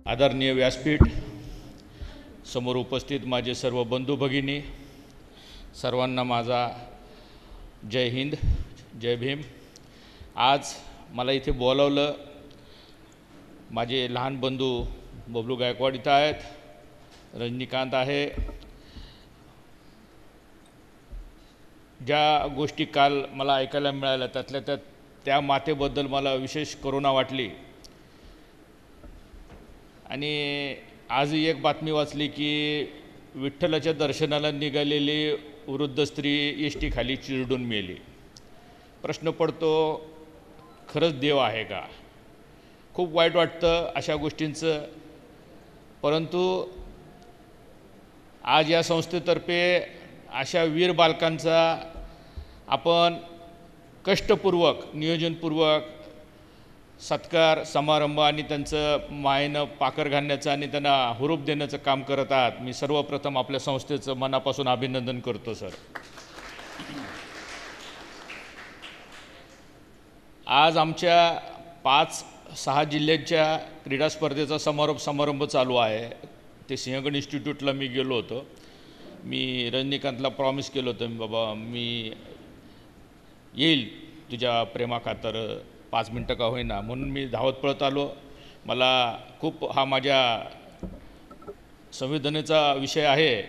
आदरणीय व्यासपीठ, समोर उपस्थित माझे सर्व बंधू भगिनी, सर्वांना माझा जय हिंद, जय भीम। आज मला इथे बोलावलं, माझे लहान बंधू बबलू गायकवाड इथं आहेत, रजनीकांत आहे। ज्या गोष्टी काल मला ऐकायला मिळाल्या त्यातल्या त्या मातेबद्दल मला विशेष करुणा वाटली। आणि आजही एक बातमी वाचली की विठ्ठलाच्या दर्शनाला निघालेली वृद्ध स्त्री एसटी खाली चिरडून मेली। प्रश्न पडतो, खरंच देव आहे का? खूप वाईट वाटतं अशा गोष्टींचं। परंतु आज या संस्थेतर्फे अशा वीर बालकांचा आपण कष्टपूर्वक, नियोजनपूर्वक सत्कार समारंभ आणि त्यांचं मायेनं पाकर घालण्याचं आणि त्यांना हुरूप देण्याचं काम करत आहात। मी सर्वप्रथम आपल्या संस्थेचं मनापासून अभिनंदन करतो सर। आज आमच्या 5-6 जिल्ह्यांच्या क्रीडा स्पर्धेचा समारंभ चालू आहे। ते सिंहगड इन्स्टिट्यूटला मी गेलो होतो। मी रजनीकांतला प्रॉमिस केलं होतं, बाबा मी येईल तुझ्या प्रेमाखातर 5 मिनटं का होईना, म्हणून मी धावत पळत आलो। मला खूप हा माझ्या संवेदनेचा विषय आहे।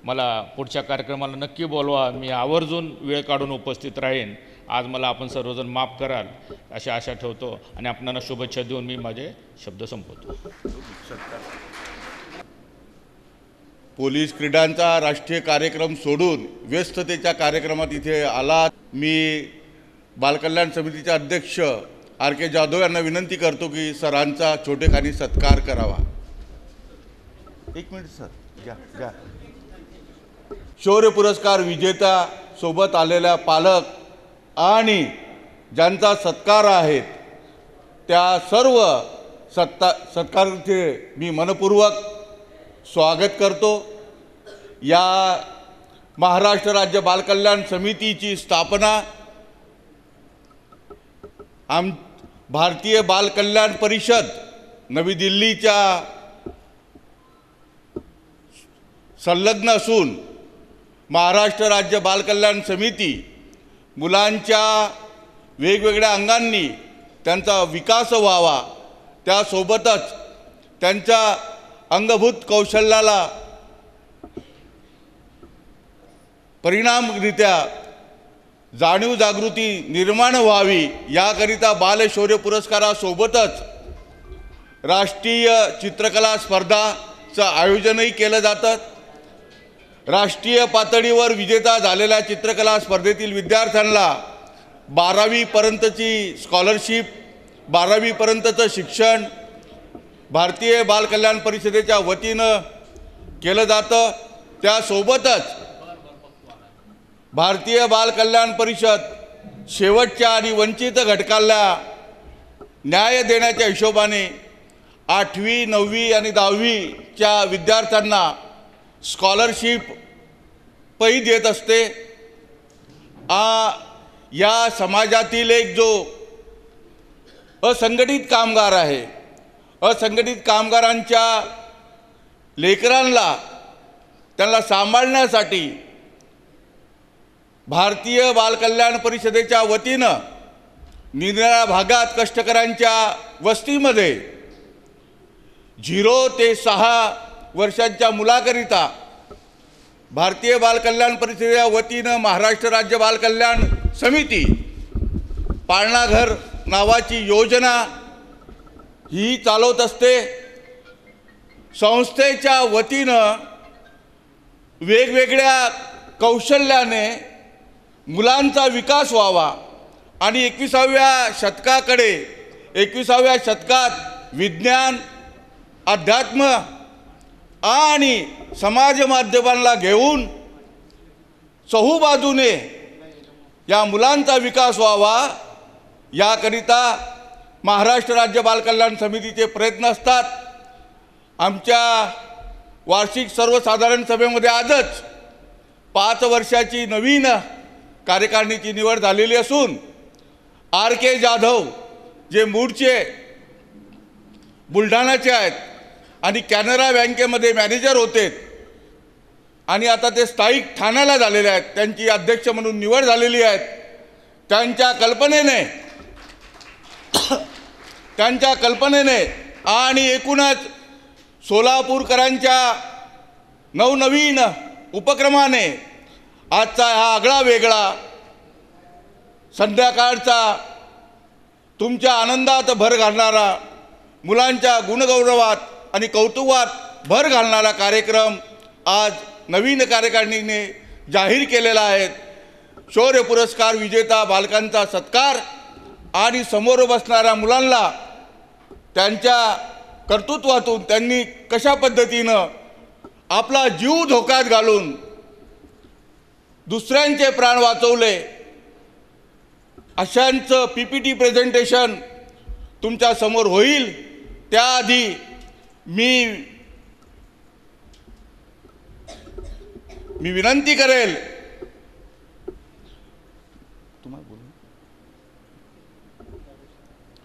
मला पुढच्या कार्यक्रमाला नक्की बोलवा, मी आवर्जून वेळ काढून उपस्थित राहीन। आज मला आपण सर्वजण माफ कराल अशी आशा ठेवतो आणि आपणाला शुभेच्छा देऊन मी माझे शब्द संपवतो। पोलीस क्रीडांचा राष्ट्रीय कार्यक्रम सोडून व्यस्ततेच्या कार्यक्रमात इथे आलात। मी बालकल्याण समितीचे अध्यक्ष RK जाधव यांना विनंती करतो की सरांचा छोटेखानी सत्कार करावा। 1 मिनिट सर, घ्या। शौर्य पुरस्कार विजेता सोबत आलेल्या पालक आणि ज्यांचा सत्कार आहेत त्या सर्व सत्काराचे मी मनपूर्वक स्वागत करतो। या महाराष्ट्र राज्य बालकल्याण समितीची स्थापना भारतीय बाल कल्याण परिषद नवी दिल्लीच्या संलग्न असून महाराष्ट्र राज्य बाल कल्याण समिती मुलांच्या वेगवेगळ्या अंगांनी त्यांचा विकास व्हावा, त्यासोबतच त्यांच्या अंगभूत कौशल्याला परिणामरित्या जाणीव जागृती निर्माण व्हावी याकरिता बाल शौर्य पुरस्कारासोबतच राष्ट्रीय चित्रकला स्पर्धाचं आयोजनही केलं जातं। राष्ट्रीय पातळीवर विजेता झालेल्या चित्रकला स्पर्धेतील विद्यार्थ्यांना 12वी पर्यंतची स्कॉलरशिप, 12वी पर्यंतचं शिक्षण भारतीय बाल कल्याण परिषदेच्या वतीनं केलं जातं। त्यासोबतच भारतीय बाल कल्याण परिषद शेवटच्या आणि वंचित घटकाला न्याय देण्याच्या हिशोबाने 8वी, 9वी आणि 10वीच्या विद्यार्थ्यांना स्कॉलरशिपही देत असते। या समाजातील एक जो असंघटित कामगार आहे, असंघटित कामगारांच्या लेकरांना त्यांना सांभाळण्यासाठी भारतीय बाल कल्याण परिषदेच्या वतीनं निराळ्या भागात कष्टकऱ्यांच्या वस्तीमध्ये 0 ते 6 वर्षांच्या मुलाकरिता भारतीय बाल कल्याण परिषदेच्या वतीनं महाराष्ट्र राज्य बाल कल्याण समिती पाळणाघर नावाची योजना ही चालवत असते। संस्थेच्या वतीनं वेगवेगळ्या कौशल्याने मुलांचा विकास व्हावा आणि 21व्या शतकाकडे 21व्या शतकात विज्ञान, अध्यात्म आणि समाज माध्यमांना घेऊन चहूबाजूने या मुलांचा विकास व्हावा याकरिता महाराष्ट्र राज्य बालकल्याण समितीचे प्रयत्न असतात. आमच्या वार्षिक सर्वसाधारण सभेमध्ये आजच 5 वर्षाची नवीन कार्यकारिणीची निवड झालेली असून RK जाधव जे मूळचे बुलढाणाचे आहेत आणि कॅनरा बँकेमध्ये मॅनेजर होते आणि आता ते स्थायिक ठाण्याला झालेले आहेत, त्यांची अध्यक्ष म्हणून निवड झालेली आहे. त्यांच्या कल्पनेने आणि एकूणच सोलापूरकरांच्या नवनवीन उपक्रमाने आजचा हा आगळा वेगळा संध्याकाळचा तुमच्या आनंदात भर घालणारा, मुलांच्या गुणगौरवात आणि कौतुकात भर घालणारा कार्यक्रम आज नवीन कार्यकारिणीने जाहीर केलेला आहे. शौर्य पुरस्कार विजेता बालकांचा सत्कार आणि समोर बसणाऱ्या मुलांना त्यांच्या कर्तृत्वातून त्यांनी कशा पद्धतीनं आपला जीव धोक्यात घालून दुसऱ्यांचे प्राण वाचवले अशांचं PPT प्रेझेंटेशन तुमच्या समोर होईल. त्याआधी मी विनंती करेल, तुम्हाला बोलू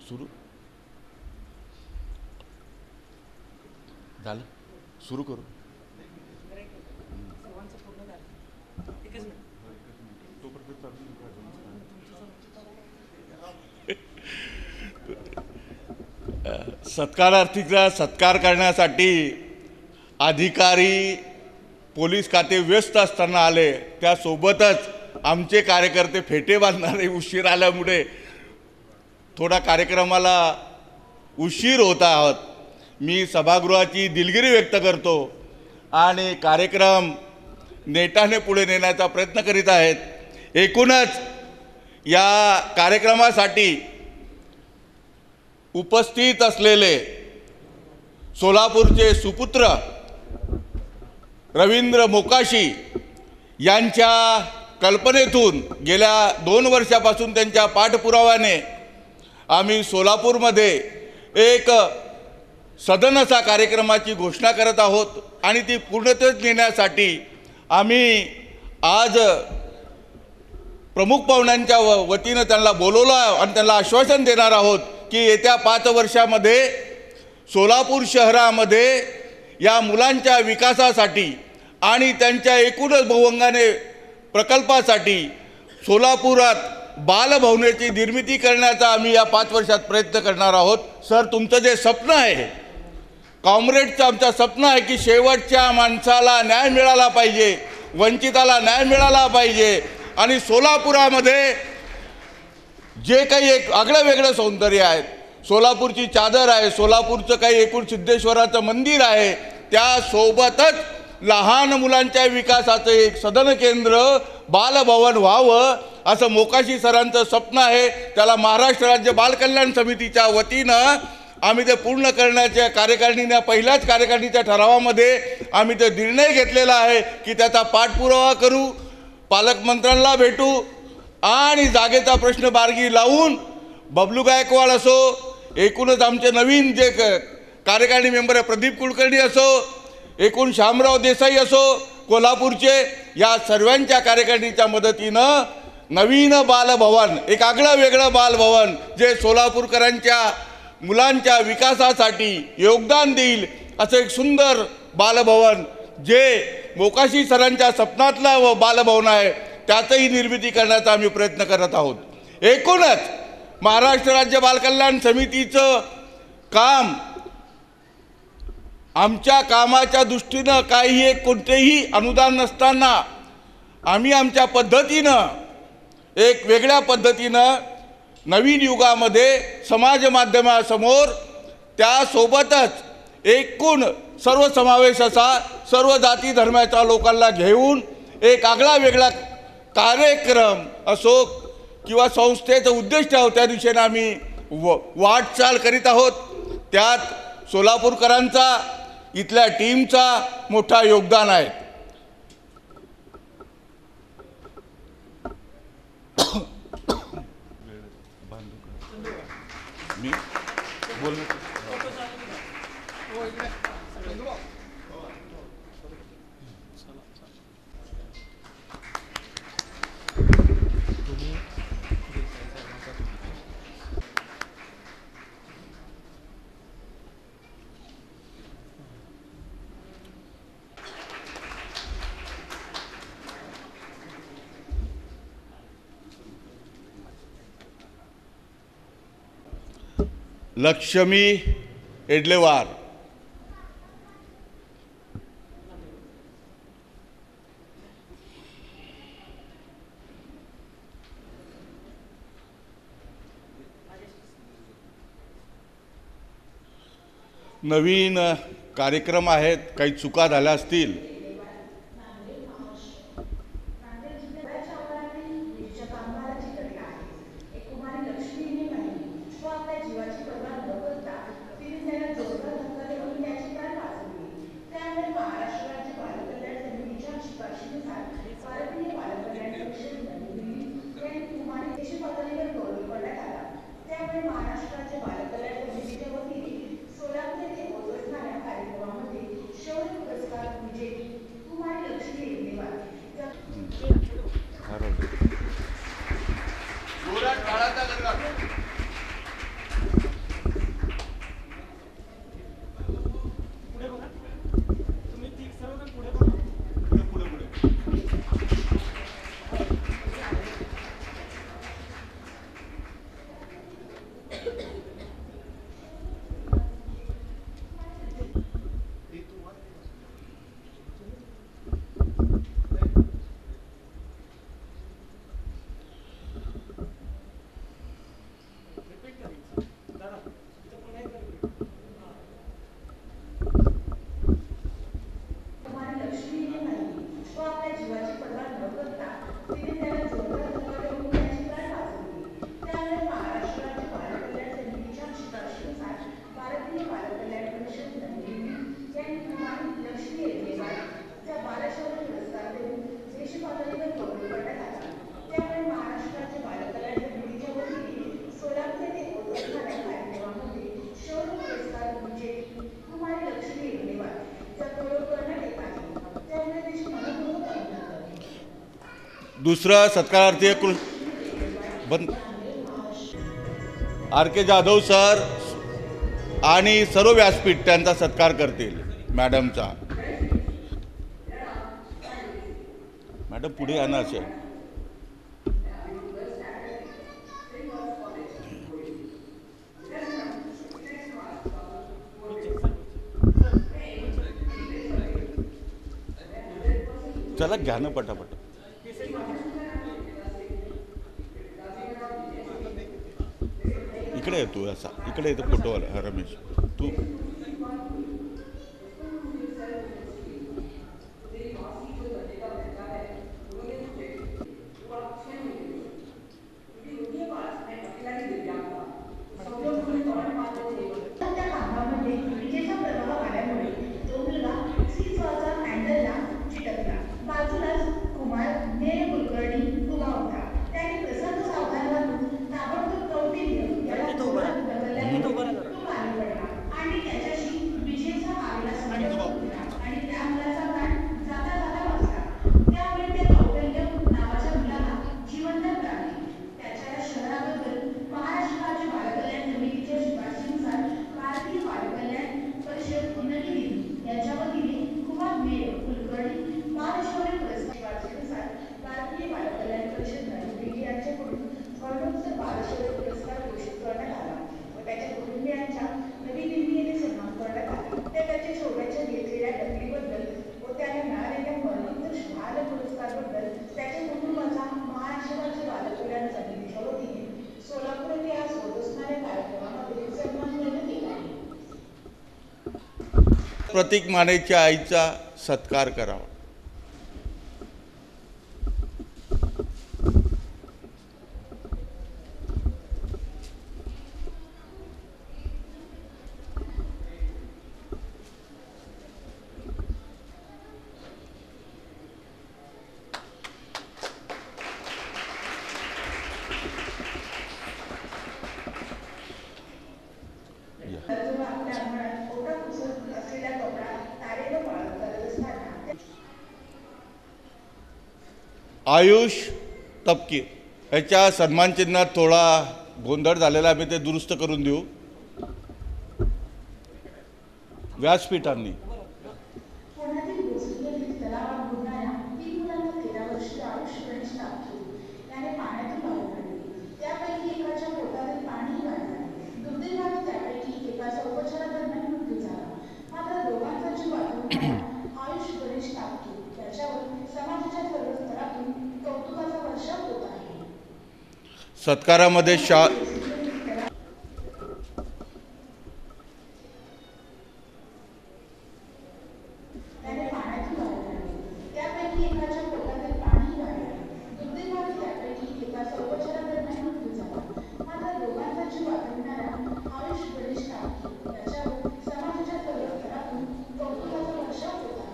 सुरू झालं, सुरू करू. सत्कारार्थीचा सत्कार करण्यासाठी अधिकारी पोलीस खाते व्यस्त असताना आले. त्यासोबतच आमचे कार्यकर्ते फेटे बांधणारे उशीर आल्यामुळे थोडा कार्यक्रमाला उशीर होत आहोत. मी सभागृहाची दिलगिरी व्यक्त करतो आणि कार्यक्रम नेटाने पुढे नेण्याचा प्रयत्न करीत आहेत. एकूणच या कार्यक्रमासाठी उपस्थित असलेले सोलापूरचे सुपुत्र रवींद्र मोकाशी यांच्या कल्पनेतून गेल्या 2 वर्षापासून त्यांच्या पाठपुराव्याने आम्ही सोलापूरमध्ये एक सदन असा कार्यक्रमाची घोषणा करत आहोत आणि ती पूर्णतेत नेण्यासाठी आम्ही आज प्रमुख पाहुण्यांच्या वतीनं त्यांना बोलवलं आणि त्यांना आश्वासन देणार आहोत की येत्या 5 वर्षामध्ये सोलापूर शहरामध्ये या मुलांच्या विकासासाठी आणि त्यांच्या एकूणच बहुअंगाने प्रकल्पासाठी सोलापुरात बालभवनाची निर्मिती करण्याचा आम्ही या 5 वर्षात प्रयत्न करणार आहोत. सर, तुमचं जे स्वप्न आहे, कॉम्रेडचं आमचं स्वप्न आहे की शेवटच्या माणसाला न्याय मिळाला पाहिजे, वंचिताला न्याय मिळाला पाहिजे आणि सोलापुरामध्ये जे काही एक आगळं वेगळं सौंदर्य आहे, सोलापूरची चादर आहे, सोलापूरचं काही एकूण सिद्धेश्वराचं मंदिर आहे, त्यासोबतच लहान मुलांच्या विकासाचं एक सदन केंद्र बालभवन व्हावं असं मोकाशी सरांचं स्वप्न आहे. त्याला महाराष्ट्र राज्य बालकल्याण समितीच्या वतीनं आम्ही ते पूर्ण करण्याच्या कार्यकारिणीने पहिल्याच कार्यकारिणीच्या ठरावामध्ये आम्ही ते निर्णय घेतलेला आहे की त्याचा पाठपुरावा करू, पालकमंत्र्यांना भेटू आणि जागेचा प्रश्न मार्गी लावून बबलू गायकवाड असो, एकूणच आमचे नवीन जे कार्यकारिणी मेंबर आहे प्रदीप कुलकर्णी असो, एकूण शामराव देसाई असो कोल्हापूरचे, या सर्वांच्या कार्यकारिणीच्या मदतीनं नवीन बालभवन, एक आगळं वेगळं बालभवन जे सोलापूरकरांच्या मुलांच्या विकासासाठी योगदान देईल असं एक सुंदर बालभवन जे मोकाशी सरांच्या स्वप्नातलं बालभवन आहे त्याचंही निर्मिती करण्याचा आम्ही प्रयत्न करत आहोत. एकूणच महाराष्ट्र राज्य बालकल्याण समितीचं काम आमच्या कामाच्या दृष्टीनं काही एक कोणतेही अनुदान नसताना आम्ही आमच्या पद्धतीनं एक वेगळ्या पद्धतीनं नवीन युगामध्ये समाज माध्यमासमोर त्यासोबतच एकूण सर्व समावेश असा सर्व जाती धर्माच्या लोकांना घेऊन एक आगळा वेगळा कार्यक्रम असो किंवा संस्थेचं उद्दिष्ट आहोत त्या दिशेने आम्ही वाटचाल करीत आहोत. त्यात सोलापूरकरांचा इथल्या टीमचा मोठा योगदान आहे. मी लक्ष्मी एडलेवार, नवीन कार्यक्रम आहेत, काही चुका झाल्या असतील दुसरं सत्कारार्थी बंद आर के जाधव सर आणि सर्व व्यासपीठ त्यांचा सत्कार करतील मॅडमचा. मॅडम पुढे आणा असे. चला घ्या ना पटापट. इकडे येतो असा, इकडे येतो फोटोवाला रमेश तू. प्रतीक मानेच्या आईचा सत्कार करावा. आयुष तपकी याच्या सन्मानचिन्हात थोडा गोंधळ झालेला, आम्ही ते दुरुस्त करून देऊ. व्यासपीठांनी पुण्यातील भोसरी तलावात बुडणाऱ्या 3 मुलांना 13 वर्षीय आयुष गणेश तापकीर याने पाण्यातून बाहेर काढले. त्यापैकी एकाच्या पोटातील पाणीही बाहेर आले. दुर्दैवाने त्यापैकी एकाचा उपचारादरम्यान मृत्यू झाला. मात्र दोघांचा जीव वाचवणारा आयुष गणेश तापकीर याच्यावर समाजाच्या सर्व स्तरातून कौतुकाचा वर्षाव होत आहे. सत्कारामध्ये त्याने पाण्यातून बाहेर काढले. त्यापैकी एकाच्या पोटातील पाणीही बाहेर आले. दुर्दैवाने त्यापैकी एकाचा उपचारादरम्यान मृत्यू झाला. मात्र दोघांचा जीव वाचवणाऱ्या आयुष गणेश तापकीर याच्यावर समाजाच्या सर्व स्तरातून कौतुकाचा वर्षाव होत आहे.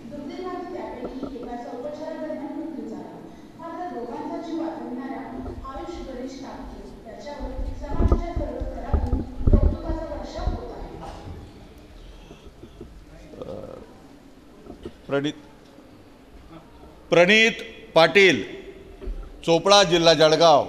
दुर्दैवाने त्यापैकी एकाचा उपचारादरम्यान मृत्यू झाला. मात्र दोघांचा जीव वाचवणाऱ्या आयुष गणेश तापकीर याच्यावर समाजाच्या सर्व स्तरातून कौतुकाचा वर्षाव होत आहे. प्रणित पाटील, चोपडा, जिल्हा जळगाव.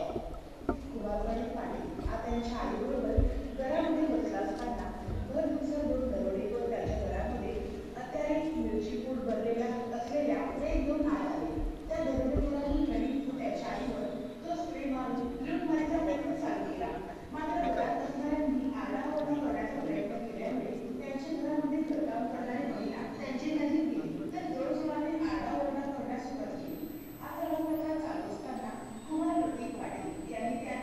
कुमारवाडी पाटील हा त्यांच्या आईबरोबर घरामध्ये बसला असताना भर दिवसा दोन दरोडेखोर त्याच्या घरामध्ये अत्याधिक मिरची पूड भरलेल्या असलेल्या ट्रे घेऊन आत आले. त्या दरोडेखोरांनी प्रणित त्याच्या आईवर तो स्प्रे मारून लूटमारीचा प्रयत्न चालू केला. मात्र घरात असणाऱ्यांनी आरडाओरडा करण्याचा प्रयत्न केल्यामुळे त्यांच्या घरामध्ये घरकाम करणारी महिला त्यांची नजीक गेली तर जोरजोराने आरडाओरडा करण्यास सुरुवात केली. हा सर्व प्रकार चालू असताना कुमार प्रतीक पाटील यांनी त्या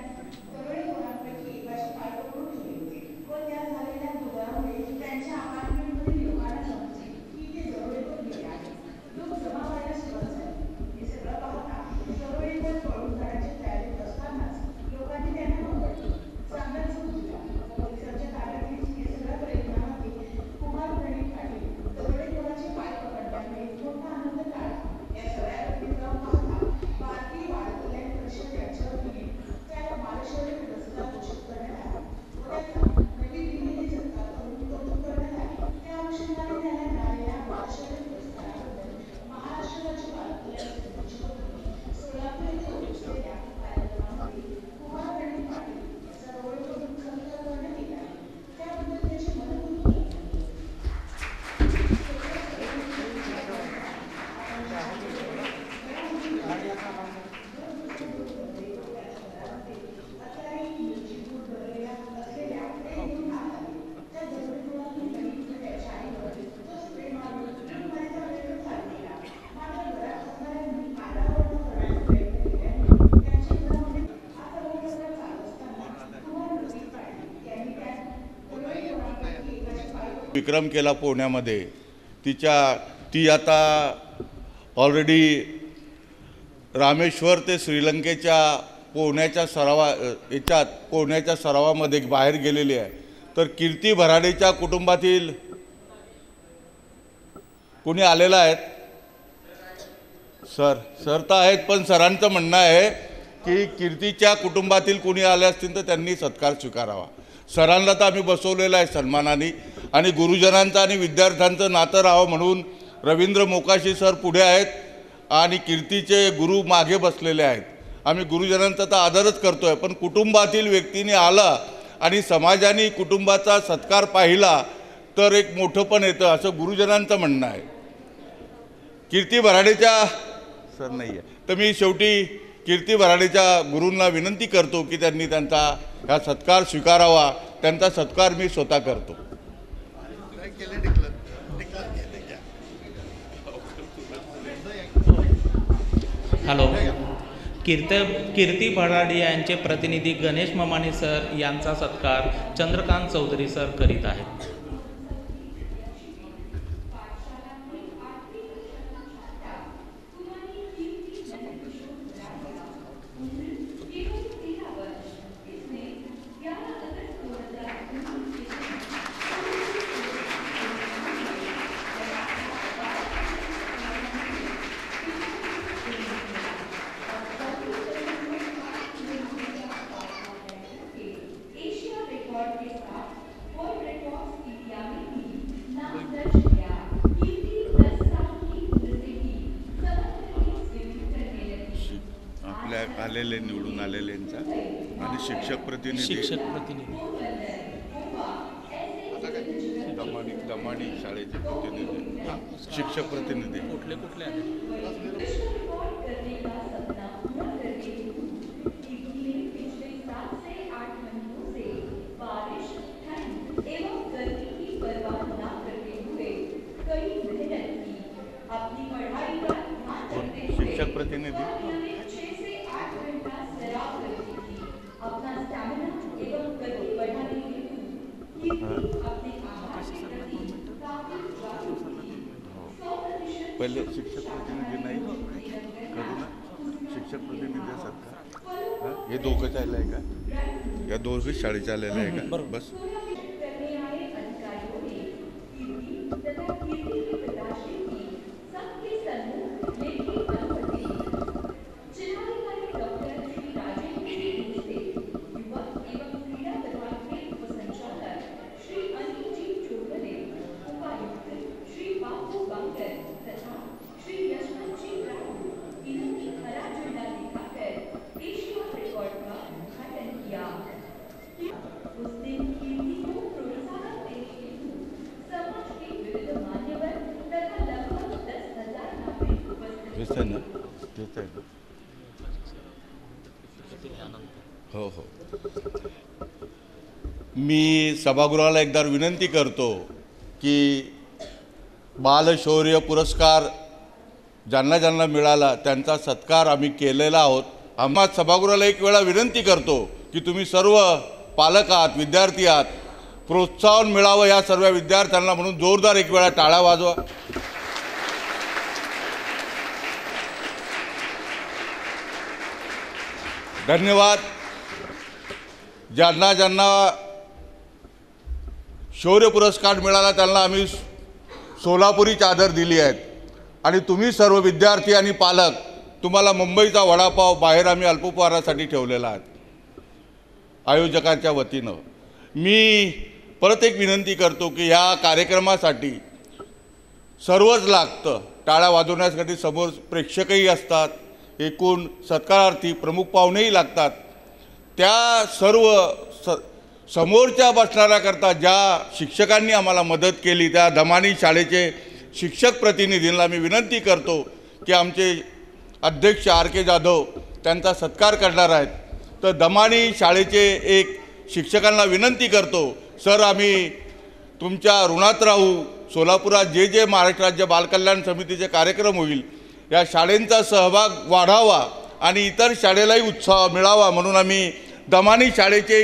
दरोडेखोरांपैकी एकाचे पाय पकडून ठेवले होते व त्या झालेल्या दुरामुळे त्यांच्या अपार्टमेंटमधील लोकांना समजले की ते दरोडेखोर गेले आहेत. लोक जमा व्हायला सुरुवात झाली. हे सगळं पाहता दरोडेखोर पळून जाण्याची तयारीत असतानाच लोकांनी त्यांना पकडले. चांगला चूक दिला. पोलिसांच्या ताब्यातील हे सगळ्या प्रयत्नामध्ये कुमार प्रणित पाटील दरोडेखोराचे पाय पकडल्यामुळे मोठा आनंद काढला. या सगळ्या घटनेचा पाहता भारतीय बाल कल्याण परिषद यांच्या वतीने त्याला बालशौर्य पुरस्कार घोषित करण्यात आला व त्याचा नवी दिल्लीने सत्कार करून कौतुक करण्यात आले. त्या अनुषंगाने त्याला मिळालेल्या बालशौर्य पुरस्काराबद्दल महाराष्ट्र राज्य बाल कल्याण समितीच्या वतीने सोलापूर येथे उपस्थित कार्यक्रमामध्ये कुमार प्रणित पाटील याचा डोळेतून सत्कार करण्यात येत आहे. त्याबद्दल त्याची मनपूर्वक विक्रम केला पोहण्यामध्ये. ती आता ऑलरेडी रामेश्वर ते श्रीलंकेच्या पोहण्याच्या सरावामध्ये बाहेर गेलेली आहे. तर कीर्ती भराडेच्या कुटुंबातील कोणी आलेलं आहेत? सर तर आहेत, पण सरांचं म्हणणं आहे की कीर्तीच्या कुटुंबातील कोणी आले असतील तर त्यांनी सत्कार स्वीकारावा. सरांना तर आम्ही बसवलेलं आहे सन्मानाने, आणि गुरुजनांचं आणि विद्यार्थ्यांचं नातं राहावं म्हणून रवींद्र मोकाशी सर पुढे आहेत आणि कीर्तीचे गुरु मागे बसलेले आहेत. आम्ही गुरुजनांचा तर आदरच करतो आहे, पण कुटुंबातील व्यक्तीने आला आणि समाजाने कुटुंबाचा सत्कार पाहिला तर एक मोठं पण येतं, असं गुरुजनांचं म्हणणं आहे. कीर्ती भराडेच्या सर नाही आहे, तर मी शेवटी कीर्ती भराडेच्या गुरूंना विनंती करतो की त्यांनी त्यांचा हा सत्कार स्वीकारावा. त्यांचा सत्कार मी स्वतः करतो. हॅलो. कीर्ती भराडे यांचे प्रतिनिधी गणेश ममाने सर यांचा सत्कार चंद्रकांत चौधरी सर करीत आहेत. एशिया रेकॉर्ड के साथ वर्ल्ड रिकॉर्ड आलेले निवडून आलेल्यांचा आणि शिक्षक प्रतिनिधी दमाणी शाळेचे प्रतिनिधी शिक्षक प्रतिनिधी कुठले कुठले आले? शिक्षक प्रतिनिधी पहिले शिक्षक प्रतिनिधी नाही करू ना शिक्षक प्रतिनिधी असतात का हे दोघंच आलं आहे का या दोघंच शाळेचे आलेले आहे का बस हेच आहे ना हेच आहे हो हो मी सभागृहाला एकदा विनंती करतो की बालशौर्य पुरस्कार ज्यांना ज्यांना मिळाला त्यांचा सत्कार आम्ही केलेला आहोत. आम्हा सभागृहाला एक वेळा विनंती करतो की तुम्ही सर्व पालक आहात विद्यार्थी आहात प्रोत्साहन मिळावं या सर्व विद्यार्थ्यांना म्हणून जोरदार एक वेळा टाळ्या वाजवा. धन्यवाद. ज्यांना ज्यांना शौर्य पुरस्कार मिळाला त्यांना आम्ही सोलापुरी चादर दिली आहेत आणि तुम्ही सर्व विद्यार्थी आणि पालक तुम्हाला मुंबईचा वडापाव बाहेर आम्ही अल्पोपहारासाठी ठेवलेला आहे आयोजकांच्या वतीनं. मी परत एक विनंती करतो की या कार्यक्रमासाठी सर्वच लागतं. टाळ्या वाजवण्यासाठी समोर प्रेक्षकही असतात एकूण सत्कारार्थी प्रमुख पाहुणेही लागतात. त्या सर्व समोरच्या बसणाऱ्याकरता ज्या शिक्षकांनी आम्हाला मदत केली त्या दमानी शाळेचे शिक्षक प्रतिनिधींना मी विनंती करतो की आमचे अध्यक्ष RK जाधव त्यांचा सत्कार करणार आहेत. तर दमानी शाळेचे एक शिक्षकांना विनंती करतो सर आम्ही तुमच्या ऋणात राहू. सोलापुरात जे जे महाराष्ट्र राज्य बालकल्याण समितीचे कार्यक्रम होईल या शाळेंचा सहभाग वाढावा आणि इतर शाळेलाही उत्साह मिळावा म्हणून आम्ही दमानी शाळेचे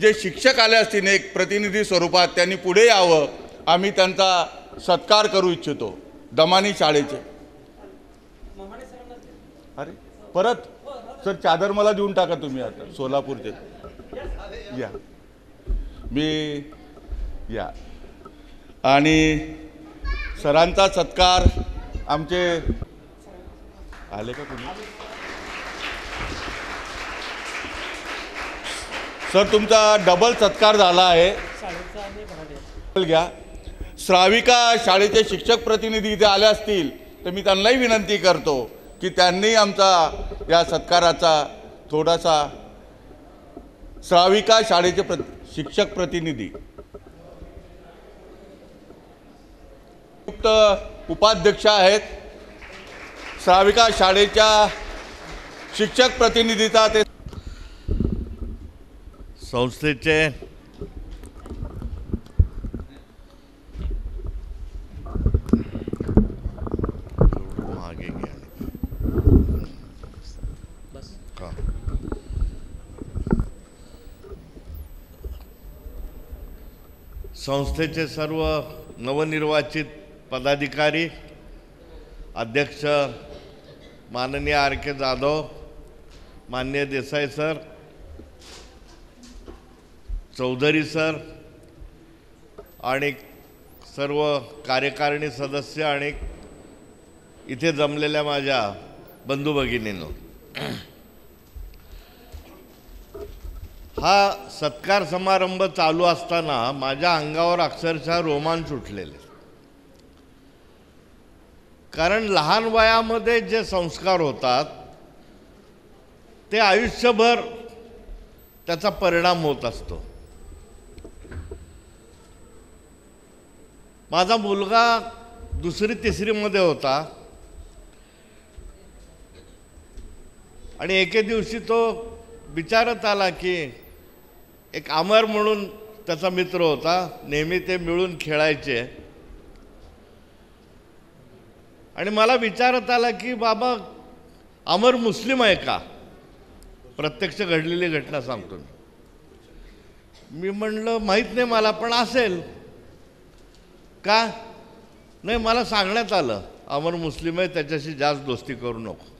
जे शिक्षक आले असतील एक प्रतिनिधी स्वरूपात त्यांनी पुढे यावं. आम्ही त्यांचा सत्कार करू इच्छितो दमानी शाळेचे. अरे परत सर चादर मला देऊन टाका तुम्ही आता सोलापूरचे या मी या आणि सरांचा सत्कार आमचे आले का तुम्ही सर तुमचा डबल सत्कार झाला आहे घ्या. श्राविका शाळेचे शिक्षक प्रतिनिधी इथे आले असतील तर मी त्यांनाही विनंती करतो की त्यांनी आमचा या सत्काराचा थोडासा श्राविका शाळेचे शिक्षक प्रतिनिधी उपाध्यक्ष आहेत श्राविका शाळेच्या शिक्षक प्रतिनिधीचा ते संस्थेचे मागे घ्या संस्थेचे सर्व नवनिर्वाचित पदाधिकारी अध्यक्ष माननीय RK जाधव माननीय देसाई सर चौधरी सर आणि सर्व कार्यकारिणी सदस्य आणि इथे जमलेल्या माझ्या बंधू भगिनींनो हा सत्कार समारंभ चालू असताना माझ्या अंगावर अक्षरशः रोमांच उठलेले. कारण लहान वयामध्ये जे संस्कार होतात ते आयुष्यभर त्याचा परिणाम होत असतो. माझा मुलगा 2री-3रीमध्ये होता आणि एके दिवशी तो विचारत आला की एक अमर म्हणून त्याचा मित्र होता, नेहमी ते मिळून खेळायचे, आणि मला विचारत आला की बाबा अमर मुस्लिम आहे का? प्रत्यक्ष घडलेली घटना सांगतो मी म्हणलं माहीत नाही मला, पण असेल का? नाही, मला सांगण्यात आलं अमर मुस्लिम आहे, त्याच्याशी जास्त दोस्ती करू नको.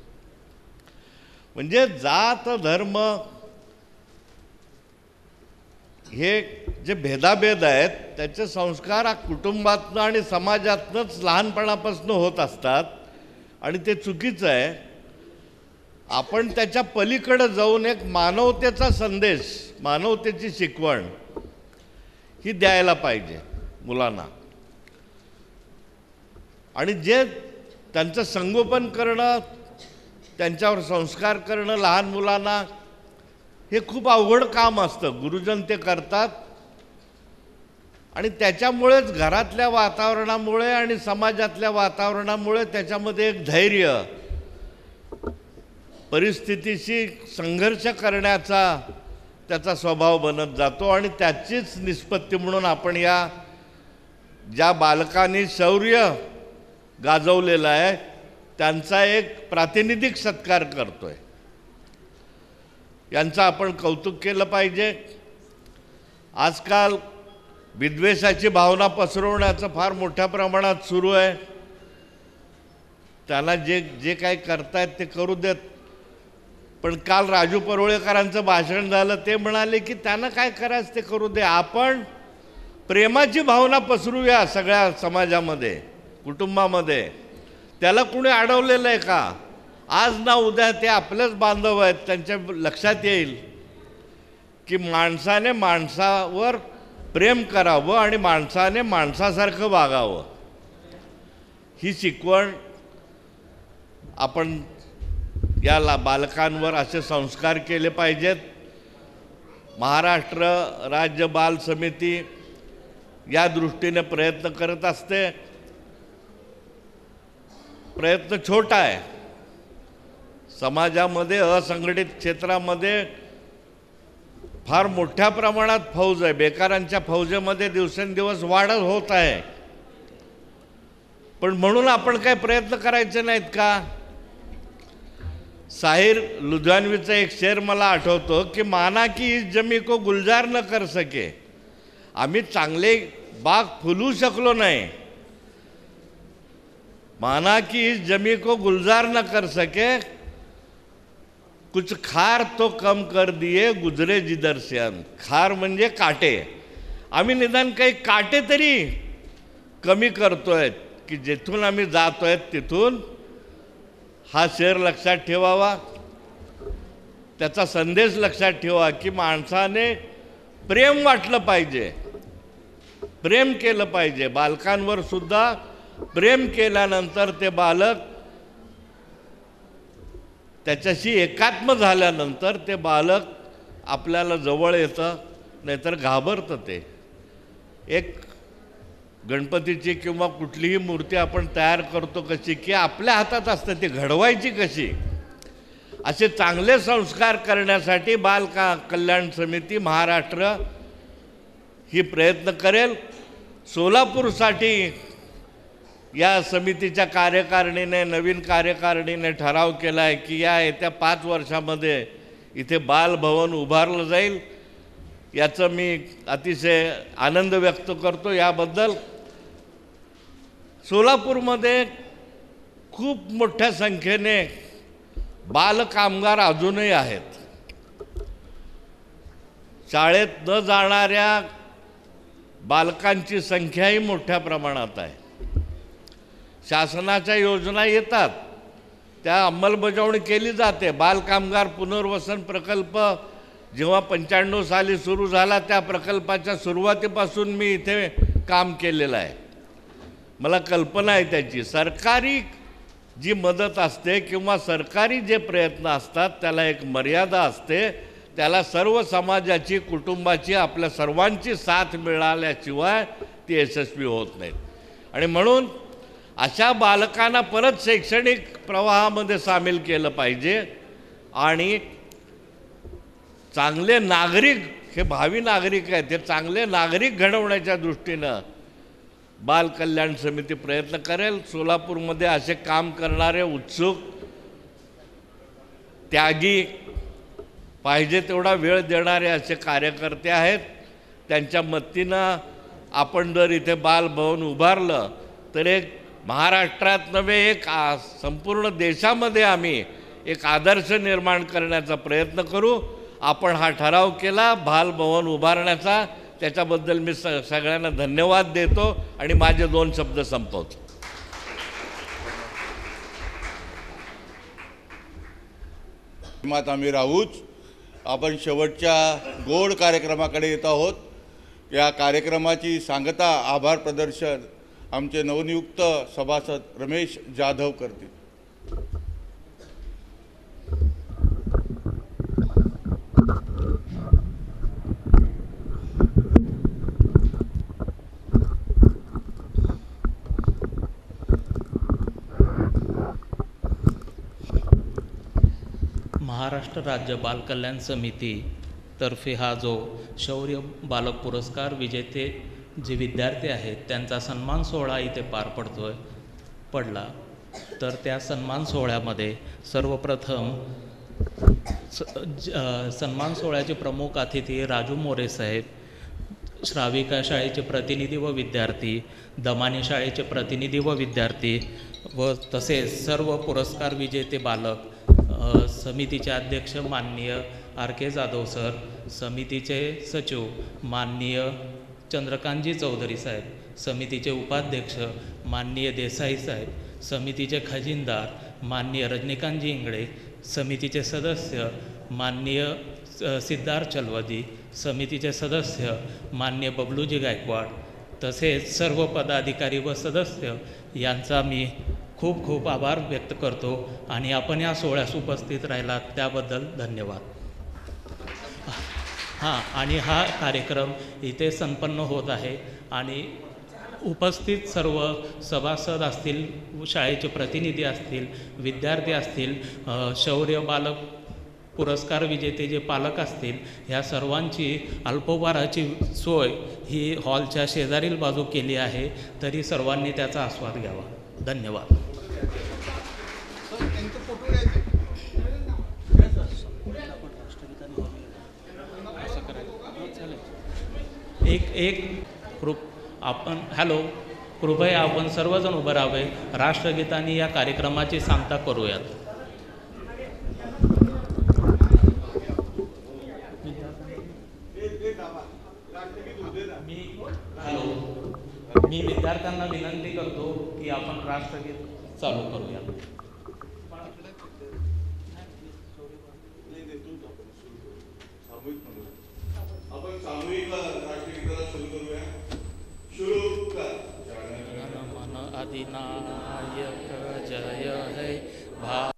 म्हणजे जात धर्म हे जे भेदाभेद आहेत त्याचे संस्कार कुटुंबातनं आणि समाजातनंच लहानपणापासून होत असतात आणि ते चुकीचं आहे. आपण त्याच्या पलीकडे जाऊन एक मानवतेचा संदेश, मानवतेची शिकवण ही द्यायला पाहिजे मुलांना. आणि जे त्यांचं संगोपन करणं, त्यांच्यावर संस्कार करणं लहान मुलांना, हे खूप अवघड काम असतं. गुरुजन ते करतात आणि त्याच्यामुळेच घरातल्या वातावरणामुळे आणि समाजातल्या वातावरणामुळे त्याच्यामध्ये एक धैर्य, परिस्थितीशी संघर्ष करण्याचा त्याचा स्वभाव बनत जातो. आणि त्याचीच निष्पत्ती म्हणून आपण या ज्या बालकांनी शौर्य गाजवलेलं आहे त्यांचा एक प्रातिनिधिक सत्कार करतोय. यांचं आपण कौतुक केलं पाहिजे. आजकाल विद्वेषाची भावना पसरवण्याचं फार मोठ्या प्रमाणात सुरू आहे. त्यांना जे काही करतायत ते करू देत. पण काल राजू परुळेकरांचं भाषण झालं, ते म्हणाले की त्यांना काय करायचं ते करू दे, आपण प्रेमाची भावना पसरूया सगळ्या समाजामध्ये, कुटुंबामध्ये. त्याला कुणी अडवलेलं आहे का? आज ना उद्या ते आपलेच बांधव आहेत, त्यांच्या लक्षात येईल की माणसाने माणसावर प्रेम करावं आणि माणसाने माणसासारखं वागावं. ही शिकवण आपण या बालकांवर असे संस्कार केले पाहिजेत. महाराष्ट्र राज्य बाल समिती या दृष्टीने प्रयत्न करत असते. प्रयत्न छोटा आहे. समाजामध्ये असंघटित क्षेत्रामध्ये फार मोठ्या प्रमाणात फौज आहे. बेकारांच्या फौजेमध्ये दिवसेंदिवस वाढ होत आहे. पण म्हणून आपण काय प्रयत्न करायचे नाहीत का? साहिर लुधियानवीचा एक शेर मला आठवतो की माना की इस जमी को गुलजार न कर सके. आम्ही चांगले बाग फुलू शकलो नाही. माना कि इस जमी को गुलजार न कर सके, कुछ खार तो कम कर दिए गुजरे जिधर से हम. खार म्हणजे काटे. आम्ही निदान काही काटे तरी कमी करतोय की जिथून आम्ही जातोय तिथून. हा शेर लक्षात ठेवावा. त्याचा संदेश लक्षात ठेवा की माणसाने प्रेम वाटलं पाहिजे, प्रेम केलं पाहिजे. बालकांवर सुद्धा प्रेम केल्यानंतर ते बालक त्याच्याशी एकात्म झाल्यानंतर ते बालक आपल्याला जवळ येतं, नाहीतर घाबरतं. ते एक गणपतीची किंवा कुठलीही मूर्ती आपण तयार करतो कशी की आपल्या हातात असतं, ती घडवायची कशी. असे चांगले संस्कार करण्यासाठी बाल कल्याण समिती महाराष्ट्र ही प्रयत्न करेल. सोलापूरसाठी या समितीच्या कार्यकारिणीने, नवीन कार्यकारिणीने ठराव केला आहे की या येत्या 5 वर्षामध्ये इथे बालभवन उभारलं जाईल. याचं मी अतिशय आनंद व्यक्त करतो. याबद्दल सोलापूरमध्ये खूप मोठ्या संख्येने बालकामगार अजूनही आहेत. शाळेत न जाणाऱ्या बालकांची संख्याही मोठ्या प्रमाणात आहे. शासनाच्या योजना येतात, त्या अंमलबजावणी केली जाते. बालकामगार पुनर्वसन प्रकल्प जेव्हा 95 साली सुरू झाला, त्या प्रकल्पाच्या सुरुवातीपासून मी इथे काम केलेलं आहे. मला कल्पना आहे त्याची. सरकारी जी मदत असते किंवा सरकारी जे प्रयत्न असतात त्याला एक मर्यादा असते. त्याला सर्व समाजाची, कुटुंबाची, आपल्या सर्वांची साथ मिळाल्याशिवाय ती यशस्वी होत नाहीत. आणि म्हणून अशा बालकांना परत शैक्षणिक प्रवाहामध्ये सामील केलं पाहिजे. आणि चांगले नागरिक, हे भावी नागरिक आहेत, हे चांगले नागरिक घडवण्याच्या दृष्टीनं बाल कल्याण समिती प्रयत्न करेल. सोलापूरमध्ये असे काम करणारे उत्सुक, त्यागी, पाहिजे तेवढा वेळ देणारे असे कार्यकर्ते आहेत. त्यांच्या मदतीनं आपण जर इथे बालभवन उभारलं तर एक महाराष्ट्रात नव्हे, एक संपूर्ण देशामध्ये आम्ही एक आदर्श निर्माण करण्याचा प्रयत्न करू. आपण हा ठराव केला बालभवन उभारण्याचा, त्याच्याबद्दल मी सगळ्यांना धन्यवाद देतो आणि माझे 2 शब्द संपवतो. मात आम्ही राहूच. आपण शेवटच्या गोड कार्यक्रमाकडे येत आहोत. या कार्यक्रमाची सांगता, आभार प्रदर्शन आमचे नवनियुक्त सभासद रमेश जाधव करतील. महाराष्ट्र राज्य बाल कल्याण समिती तर्फे हा जो शौर्य बालक पुरस्कार विजेते जे विद्यार्थी आहेत त्यांचा सन्मान सोहळा इथे पार पडला. तर त्या सन्मान सोहळ्यामध्ये सर्वप्रथम सन्मान सोहळ्याचे प्रमुख अतिथी राजू मोरे साहेब, श्राविका शाळेचे प्रतिनिधी व विद्यार्थी, दमानी शाळेचे प्रतिनिधी व विद्यार्थी व तसेच सर्व पुरस्कार विजेते बालक, समितीचे अध्यक्ष माननीय R.K. जाधव सर, समितीचे सचिव माननीय चंद्रकांतजी चौधरी साहेब, समितीचे उपाध्यक्ष माननीय देसाई साहेब, समितीचे खजिनदार माननीय रजनीकांतजी इंगळे, समितीचे सदस्य माननीय सिद्धार्थ चलवदी, समितीचे सदस्य माननीय बबलूजी गायकवाड, तसेच सर्व पदाधिकारी व सदस्य यांचा मी खूप खूप आभार व्यक्त करतो आणि आपण या सोहळ्यास उपस्थित राहिलात त्याबद्दल धन्यवाद. आणि हा कार्यक्रम इथे संपन्न होत आहे आणि उपस्थित सर्व सभासद असतील, शाळेचे प्रतिनिधी असतील, विद्यार्थी असतील, शौर्य बालक पुरस्कार विजेते जे पालक असतील, ह्या सर्वांची अल्पोपहाराची सोय ही हॉलच्या शेजारील बाजू केली आहे. तरी सर्वांनी त्याचा आस्वाद घ्यावा. धन्यवाद. आपण कृपया आपण सर्वजण उभं राहावे. राष्ट्रगीतांनी या कार्यक्रमाची सांगता करूयात. मी विद्यार्थ्यांना विनंती करतो की आपण राष्ट्रगीत चालू करूया. आपण सामूहिक राष्ट्रगीताला सुरू करूया. शुरू कर. मन अधिनायक जय है.